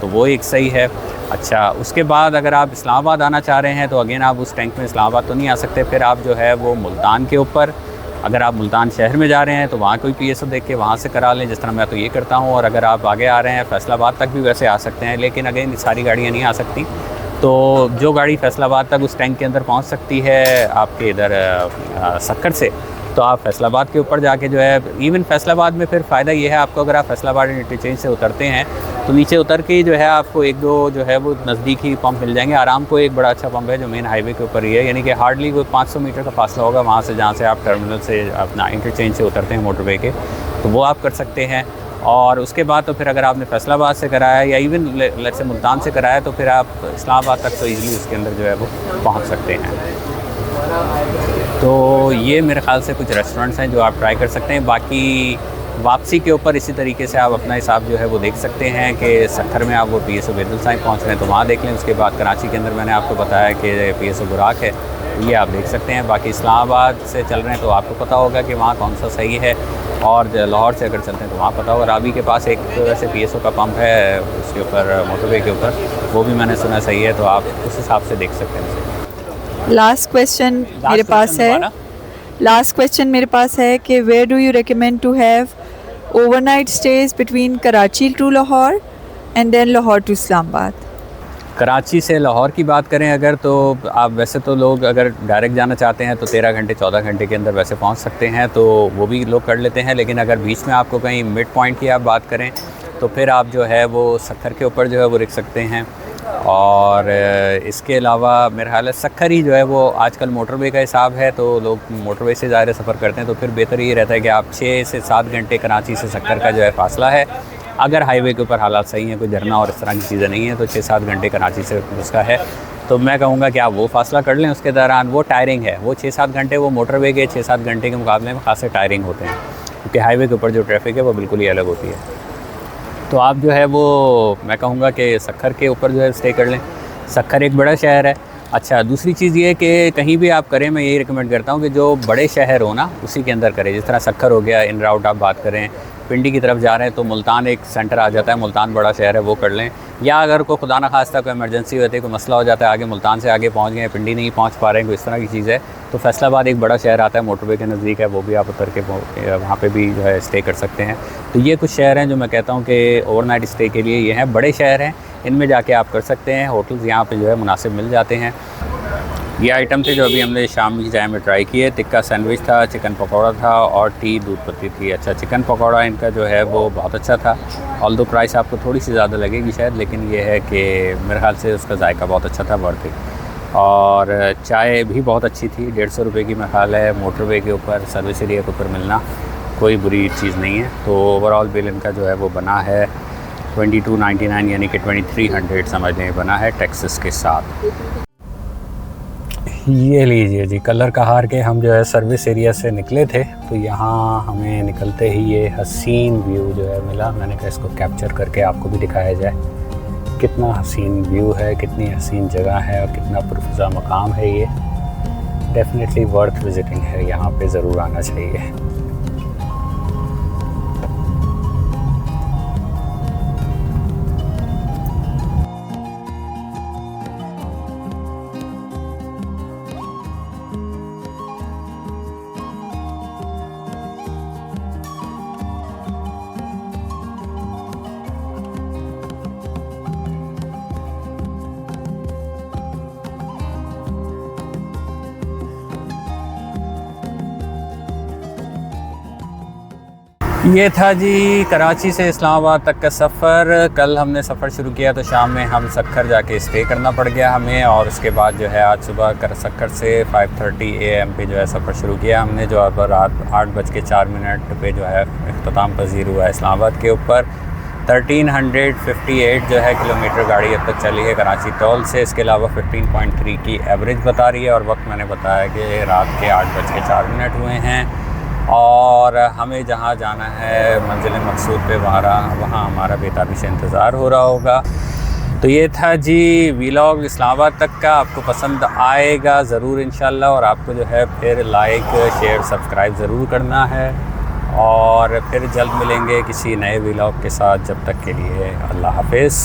तो वो एक सही है। अच्छा, उसके बाद अगर आप इस्लामाबाद आना चाह रहे हैं तो अगेन आप उस टैंक में इस्लामाबाद तो नहीं आ सकते, फिर आप जो है वो मुल्तान के ऊपर, अगर आप मुल्तान शहर में जा रहे हैं तो वहाँ कोई PSO देख के वहाँ से करा लें, जिस तरह मैं तो ये करता हूँ। और अगर आप आगे आ रहे हैं फैसलाबाद तक भी वैसे आ सकते हैं, लेकिन अगेन सारी गाड़ियाँ नहीं आ सकती, तो जो गाड़ी फैसलाबाद तक उस टैंक के अंदर पहुँच सकती है आपके इधर सक्खर से, तो आप फैसलाबाद के ऊपर जाके जो है, इवन फैसलाबाद में फिर फ़ायदा ये है आपको, अगर आप फैसलाबाद इंटरचेंज से उतरते हैं तो नीचे उतर के जो है आपको एक दो जो है वो नज़दीक ही पंप मिल जाएंगे। आराम को एक बड़ा अच्छा पंप है जो मेन हाईवे के ऊपर ही है, यानी कि हार्डली कोई 500 मीटर का फासला होगा वहाँ से, जहाँ से आप टर्मिनल से अपना इंटरचेंज से उतरते हैं मोटरवे के, तो वो आप कर सकते हैं। और उसके बाद तो फिर अगर आपने फैसलाबाद से कराया या इवन लेट से मुल्तान से कराया तो फिर आप इस्लामाबाद तक तो ईज़िली उसके अंदर जो है वो पहुँच सकते हैं। तो ये मेरे ख़्याल से कुछ रेस्टोरेंट्स हैं जो आप ट्राई कर सकते हैं। बाकी वापसी के ऊपर इसी तरीके से आप अपना हिसाब जो है वो देख सकते हैं कि सक्खर में आप वो PSO बेदल साईं पहुँच रहे हैं तो वहाँ देख लें। उसके बाद कराची के अंदर मैंने आपको बताया कि PSO बुराक है, ये आप देख सकते हैं। बाकी इस्लामाबाद से चल रहे हैं तो आपको पता होगा कि वहाँ कौन सा सही है, और लाहौर से अगर चलते हैं तो वहाँ पता होगा। रावी के पास एक वैसे PSO का पंप है उसके ऊपर मोटरवे के ऊपर, वो भी मैंने सुना सही है, तो आप उस हिसाब से देख सकते हैं। लास्ट क्वेश्चन मेरे पास है, लास्ट क्वेश्चन मेरे पास है कि where do you recommend to have overnight stays between Karachi to Lahore and then Lahore to Islamabad? Karachi से लाहौर की बात करें अगर, तो आप वैसे तो लोग अगर डायरेक्ट जाना चाहते हैं तो 13 घंटे 14 घंटे के अंदर वैसे पहुंच सकते हैं, तो वो भी लोग कर लेते हैं। लेकिन अगर बीच में आपको कहीं मिड पॉइंट की आप बात करें तो फिर आप जो है वो सक्खर के ऊपर जो है वो रुक सकते हैं। और इसके अलावा मेरा ख्याल है सक्खर ही जो है वो आजकल मोटरवे का हिसाब है, तो लोग मोटरवे से ज़्यादा सफ़र करते हैं, तो फिर बेहतर ये रहता है कि आप 6 से 7 घंटे कराची से सक्खर का जो है फ़ासला है। अगर हाईवे के ऊपर हालात सही हैं, कोई झरना और इस तरह की चीज़ें नहीं हैं, तो 6-7 घंटे कराची से उसका है, तो मैं कहूँगा कि आप वो फ़ासला कर लें। उसके दौरान वो टायरिंग है, वो 6-7 घंटे वो मोटरवे के 6-7 घंटे के मुकाबले में खासे टायरिंग होते हैं, क्योंकि हाईवे के ऊपर जो ट्रैफिक है वो बिल्कुल ही अलग होती है। तो आप जो है वो मैं कहूँगा कि सक्खर के ऊपर जो है स्टे कर लें। सक्खर एक बड़ा शहर है। अच्छा, दूसरी चीज़ ये कि कहीं भी आप करें, मैं यही रिकमेंड करता हूँ कि जो बड़े शहर हो ना उसी के अंदर करें। जिस तरह सक्खर हो गया, इन राउट आप बात करें, पिंडी की तरफ जा रहे हैं तो मुल्तान एक सेंटर आ जाता है, मुल्तान बड़ा शहर है, वो कर लें। या अगर कोई खुदा न खास्ता कोई इमरजेंसी होती है, कोई मसला हो जाता है, आगे मुल्तान से आगे पहुँच गए, पिंडी नहीं पहुँच पा रहे हैं, कोई इस तरह की चीज़ है, तो फैसलाबाद एक बड़ा शहर आता है, मोटरवे के नज़दीक है, वो भी आप उतर के वहाँ पे भी जो है स्टे कर सकते हैं। तो ये कुछ शहर हैं जो मैं कहता हूँ कि ओवरनाइट स्टे के लिए ये हैं, बड़े शहर हैं, इनमें जाके आप कर सकते हैं। होटल्स यहाँ पे जो है मुनासिब मिल जाते हैं। ये आइटम थे जो अभी हमने शाम की चाय में ट्राई किए। टिक्का सैंडविच था, चिकन पकौड़ा था और टी दूध पत्ती थी। अच्छा, चिकन पकौड़ा इनका जो है वो बहुत अच्छा था। ऑल्दो प्राइस आपको थोड़ी सी ज़्यादा लगेगी शायद, लेकिन ये है कि मेरे ख्याल से उसका जायका बहुत अच्छा था, वर्थ इट। और चाय भी बहुत अच्छी थी। 150 रुपये की मेरा ख्याल है। मोटरवे के ऊपर सर्विस एरिया के ऊपर मिलना कोई बुरी चीज़ नहीं है। तो ओवरऑल बिल इनका जो है वो बना है 2299 यानी कि 2300 समझ लें बना है टैक्सेस के साथ। ये लीजिए जी, कलर का हार के हम जो है सर्विस एरिया से निकले थे, तो यहाँ हमें निकलते ही ये हसीन व्यू जो है मिला। मैंने कहा इसको कैप्चर करके आपको भी दिखाया जाए, कितना हसीन व्यू है, कितनी हसीन जगह है और कितना पुरफ़िज़ा मकाम है ये। डेफिनेटली वर्थ विजिटिंग है, यहाँ पे ज़रूर आना चाहिए। ये था जी कराची से इस्लामाबाद तक का सफ़र। कल हमने सफ़र शुरू किया तो शाम में हम सक्खर जाके स्टे करना पड़ गया हमें, और उसके बाद जो है आज सुबह सक्खर से 5:30 AM पे जो है सफ़र शुरू किया हमने, जो अब रात 8:04 पे जो है इख्तिताम पज़ीर हुआ है इस्लामाबाद के ऊपर। 1358 जो है किलोमीटर गाड़ी अब तक चली है कराची टोल से। इसके अलावा 15.3 की एवरेज बता रही है, और वक्त मैंने बताया कि रात के 8:04 हुए हैं। और हमें जहाँ जाना है मंजिल मकसूद पे, वहाँ हमारा बेताबी से इंतज़ार हो रहा होगा। तो ये था जी व्लॉग इस्लामाबाद तक का। आपको पसंद आएगा ज़रूर इंशाल्लाह, और आपको जो है फिर लाइक शेयर सब्सक्राइब ज़रूर करना है, और फिर जल्द मिलेंगे किसी नए व्लॉग के साथ। जब तक के लिए अल्लाह हाफ़िज़।